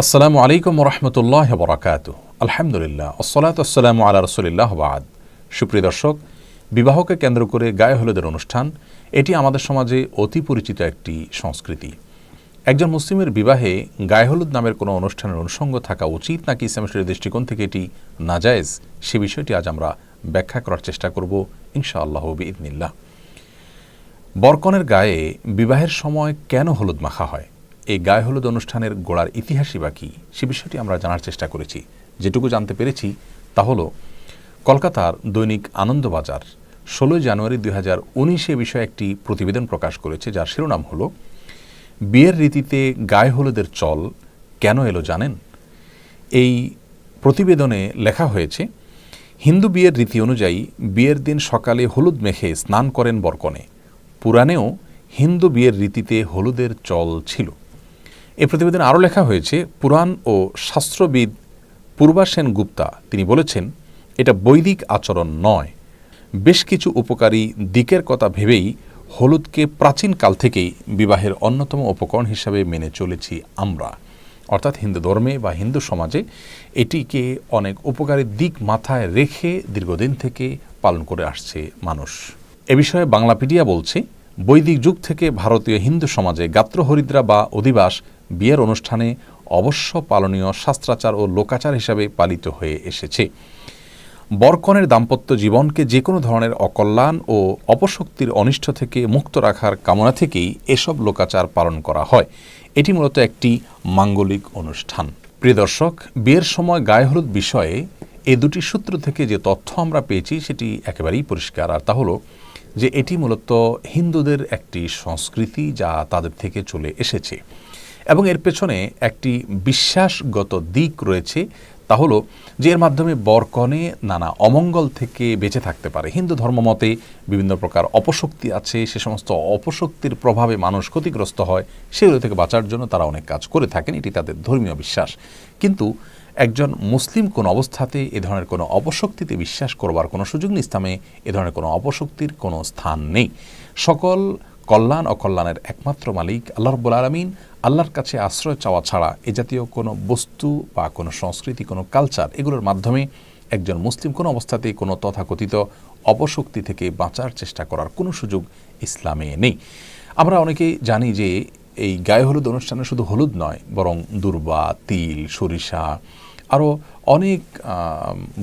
আসসালামু আলাইকুম ওরহমতুল্লাহ বরাকাতুহু। আলহামদুলিল্লাহ, আসসালাতু ওয়াসসালামু আলা রাসূলিল্লাহ বাদ। সুপ্রিয় দর্শক, বিবাহকে কেন্দ্র করে গায়ে হলুদের অনুষ্ঠান এটি আমাদের সমাজে অতি পরিচিত একটি সংস্কৃতি। একজন মুসলিমের বিবাহে গায়ে হলুদ নামের কোনো অনুষ্ঠানের অনুষঙ্গ থাকা উচিত নাকি ইসলামের দৃষ্টিকোণ থেকে এটি নাজায়েজ, সে বিষয়টি আজ আমরা ব্যাখ্যা করার চেষ্টা করব ইনশাআল্লাহ বিইذনিল্লাহ। বরকনের গায়ে বিবাহের সময় কেন হলুদ মাখা হয়, এই গায়ে হলুদ অনুষ্ঠানের গোড়ার ইতিহাসই বা কী, সে বিষয়টি আমরা জানার চেষ্টা করেছি। যেটুকু জানতে পেরেছি তা হলো, কলকাতার দৈনিক আনন্দবাজার 16 জানুয়ারি 2019 বিষয়ে একটি প্রতিবেদন প্রকাশ করেছে, যার শিরোনাম হলো বিয়ের রীতিতে গায়ে হলুদের চল কেন এলো জানেন। এই প্রতিবেদনে লেখা হয়েছে, হিন্দু বিয়ের রীতি অনুযায়ী বিয়ের দিন সকালে হলুদ মেখে স্নান করেন বরকনে। পুরাণেও হিন্দু বিয়ের রীতিতে হলুদের চল ছিল। এই প্রতিবেদনে আরও লেখা হয়েছে, পুরাণ ও শাস্ত্রবিদ পূর্বা সেন গুপ্তা তিনি বলেছেন, এটা বৈদিক আচরণ নয়। বেশ কিছু উপকারী দিকের কথা ভেবেই হলুদকে প্রাচীন কাল থেকেই বিবাহের অন্যতম উপকরণ হিসাবে মেনে চলেছি আমরা। অর্থাৎ হিন্দু ধর্মে বা হিন্দু সমাজে এটিকে অনেক উপকারী দিক মাথায় রেখে দীর্ঘদিন থেকে পালন করে আসছে মানুষ। এ বিষয়ে বাংলাপিডিয়া বলছে, বৈদিক যুগ থেকে ভারতীয় হিন্দু সমাজে গাত্রহরিদ্রা বা অধিবাস বিয়ের অনুষ্ঠানে অবশ্য পালনীয় শাস্ত্রাচার ও লোকাচার হিসাবে পালিত হয়ে এসেছে। বরকনের দাম্পত্য জীবনকে যে কোনো ধরনের অকল্যাণ ও অপশক্তির অনিষ্ট থেকে মুক্ত রাখার কামনা থেকেই এসব লোকাচার পালন করা হয়। এটি মূলত একটি মাঙ্গলিক অনুষ্ঠান। প্রিয় দর্শক, বিয়ের সময় গায়ে হলুদ বিষয়ে এই দুটি সূত্র থেকে যে তথ্য আমরা পেয়েছি সেটি একেবারেই পরিষ্কার, আর তা হলো যে এটি মূলত হিন্দুদের একটি সংস্কৃতি যা তাদের থেকে চলে এসেছে এবং এর পেছনে একটি বিশ্বাসগত দিক রয়েছে। তা হলো যে এর মাধ্যমে বরকনে নানা অমঙ্গল থেকে বেঁচে থাকতে পারে। হিন্দু ধর্মমতে বিভিন্ন প্রকার অপশক্তি আছে, সে সমস্ত অপশক্তির প্রভাবে মানুষ ক্ষতিগ্রস্ত হয়, সেগুলো থেকে বাঁচার জন্য তারা অনেক কাজ করে থাকেন, এটি তাদের ধর্মীয় বিশ্বাস। কিন্তু একজন মুসলিম কোন অবস্থাতে এ ধরনের কোনো অপশক্তিতে বিশ্বাস করবার কোনো সুযোগ নেই। ইসলামে এ ধরনের কোনো অপশক্তির কোনো স্থান নেই। সকল কল্যাণ অকল্যাণের একমাত্র মালিক আল্লাহ রাব্বুল আলামিন। আল্লাহর কাছে আশ্রয় চাওয়া ছাড়া এ জাতীয় কোনো বস্তু বা কোনো সংস্কৃতি, কোনো কালচার, এগুলোর মাধ্যমে একজন মুসলিম কোনো অবস্থাতেই কোনো তথাকথিত অপশক্তি থেকে বাঁচার চেষ্টা করার কোনো সুযোগ ইসলামে নেই। আমরা অনেকেই জানি যে এই গায়ে হলুদ অনুষ্ঠানে শুধু হলুদ নয়, বরং দূর্বা, তিল, সরিষা, আরও অনেক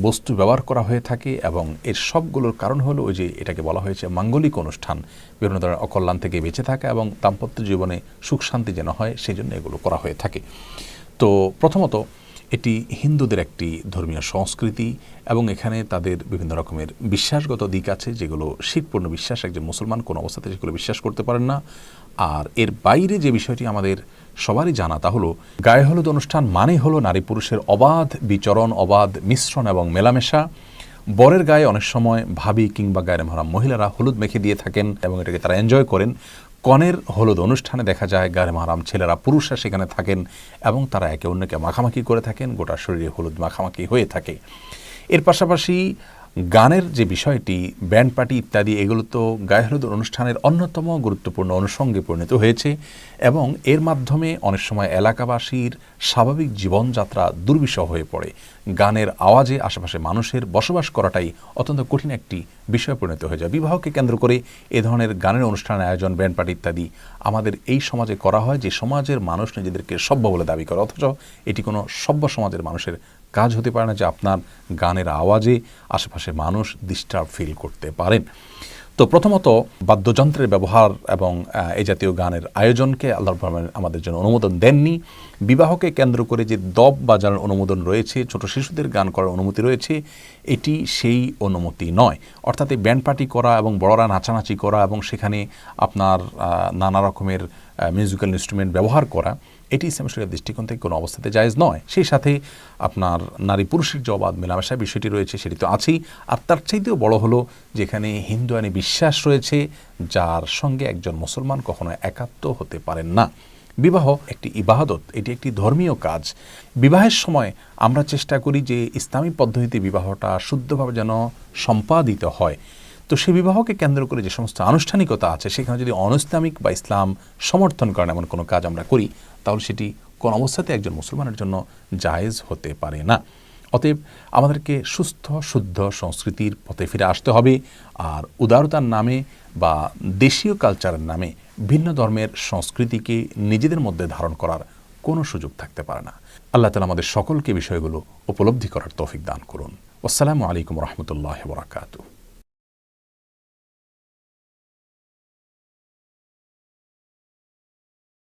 বস্তু ব্যবহার করা হয়ে থাকে এবং এর সবগুলোর কারণ হলো ওই যে এটাকে বলা হয়েছে মাঙ্গলিক অনুষ্ঠান, বিভিন্ন ধরনের অকল্যাণ থেকে বেঁচে থাকা এবং দাম্পত্য জীবনে সুখ শান্তি যেন হয় সেই জন্য এগুলো করা হয়ে থাকে। তো প্রথমত এটি হিন্দুদের একটি ধর্মীয় সংস্কৃতি এবং এখানে তাদের বিভিন্ন রকমের বিশ্বাসগত দিক আছে যেগুলো শিরপূর্ণ বিশ্বাস। একজন মুসলমান কোন অবস্থাতে সেগুলো বিশ্বাস করতে পারেন না। আর এর বাইরে যে বিষয়টি আমাদের সবারই জানা, তা হলো গায়ে হলুদ অনুষ্ঠান মানে হলো নারী পুরুষের অবাধ বিচরণ, অবাধ মিশ্রণ এবং মেলামেশা। বরের গায়ে অনেক সময় ভাবি কিংবা গায়ের মহারাম মহিলারা হলুদ মেখে দিয়ে থাকেন এবং এটাকে তারা এনজয় করেন। কনের হলুদ অনুষ্ঠানে দেখা যায় গায়ের মহারাম ছেলেরা, পুরুষরা সেখানে থাকেন এবং তারা একে অন্যকে মাখামাখি করে থাকেন, গোটা শরীরে হলুদ মাখামাখি হয়ে থাকে। এর পাশাপাশি গানের যে বিষয়টি, ব্যান্ড পার্টি ইত্যাদি, এগুলো তো গায়ে হলুদ অনুষ্ঠানের অন্যতম গুরুত্বপূর্ণ অনুষঙ্গে পরিণত হয়েছে এবং এর মাধ্যমে অনেক সময় এলাকাবাসীর স্বাভাবিক জীবনযাত্রা দুর্বিষহ হয়ে পড়ে। গানের আওয়াজে আশেপাশে মানুষের বসবাস করাটাই অত্যন্ত কঠিন একটি বিষয় পরিণত হয়ে যায়। বিবাহকে কেন্দ্র করে এ ধরনের গানের অনুষ্ঠানের আয়োজন, ব্যান্ড পার্টি ইত্যাদি আমাদের এই সমাজে করা হয়, যে সমাজের মানুষ নিজেদেরকে সভ্য বলে দাবি করে, অথচ এটি কোনো সভ্য সমাজের মানুষের কাজ হতে পারে না যে আপনার গানের আওয়াজে আশেপাশে মানুষ ডিস্টার্ব ফিল করতে পারেন। তো প্রথমত বাদ্যযন্ত্রের ব্যবহার এবং এই জাতীয় গানের আয়োজনকে আল্লাহ আমাদের জন্য অনুমোদন দেননি। বিবাহকে কেন্দ্র করে যে দব বাজানোর অনুমোদন রয়েছে, ছোট শিশুদের গান করার অনুমতি রয়েছে, এটি সেই অনুমতি নয়। অর্থাৎ এই ব্যান্ড পার্টি করা এবং বড়রা নাচানাচি করা এবং সেখানে আপনার নানা রকমের মিউজিক্যাল ইনস্ট্রুমেন্ট ব্যবহার করা, এটি ইসলামের শরীয়তের দৃষ্টিকোণ থেকে কোনো অবস্থাতে জায়েজ নয়। সেই সাথে আপনার নারী পুরুষের যে অবাধ মেলামেশা বিষয়টি রয়েছে সেটি তো আছেই, আর তার চাইতেও বড় হলো যেখানে হিন্দু আইনি বিশ্বাস রয়েছে যার সঙ্গে একজন মুসলমান কখনো একাত্ম হতে পারেন না। বিবাহ একটি ইবাদত, এটি একটি ধর্মীয় কাজ। বিবাহের সময় আমরা চেষ্টা করি যে ইসলামী পদ্ধতিতে বিবাহটা শুদ্ধভাবে যেন সম্পাদিত হয়। তো সেই বিবাহকে কেন্দ্র করে যে সমস্ত আনুষ্ঠানিকতা আছে, সেখানে যদি অনইসলামিক বা ইসলাম সমর্থন করেন এমন কোনো কাজ আমরা করি, তাহলে সেটি কোন অবস্থাতে একজন মুসলমানের জন্য জায়েজ হতে পারে না। অতএব আমাদেরকে সুস্থ শুদ্ধ সংস্কৃতির পথে ফিরে আসতে হবে। আর উদারতার নামে বা দেশীয় কালচারের নামে ভিন্ন ধর্মের সংস্কৃতিকে নিজেদের মধ্যে ধারণ করার কোনো সুযোগ থাকতে পারে না। আল্লাহ তাআলা আমাদের সকলকে বিষয়গুলো উপলব্ধি করার তৌফিক দান করুন। আসসালামু আলাইকুম ওয়া রাহমাতুল্লাহি ওয়া বারাকাতুহু।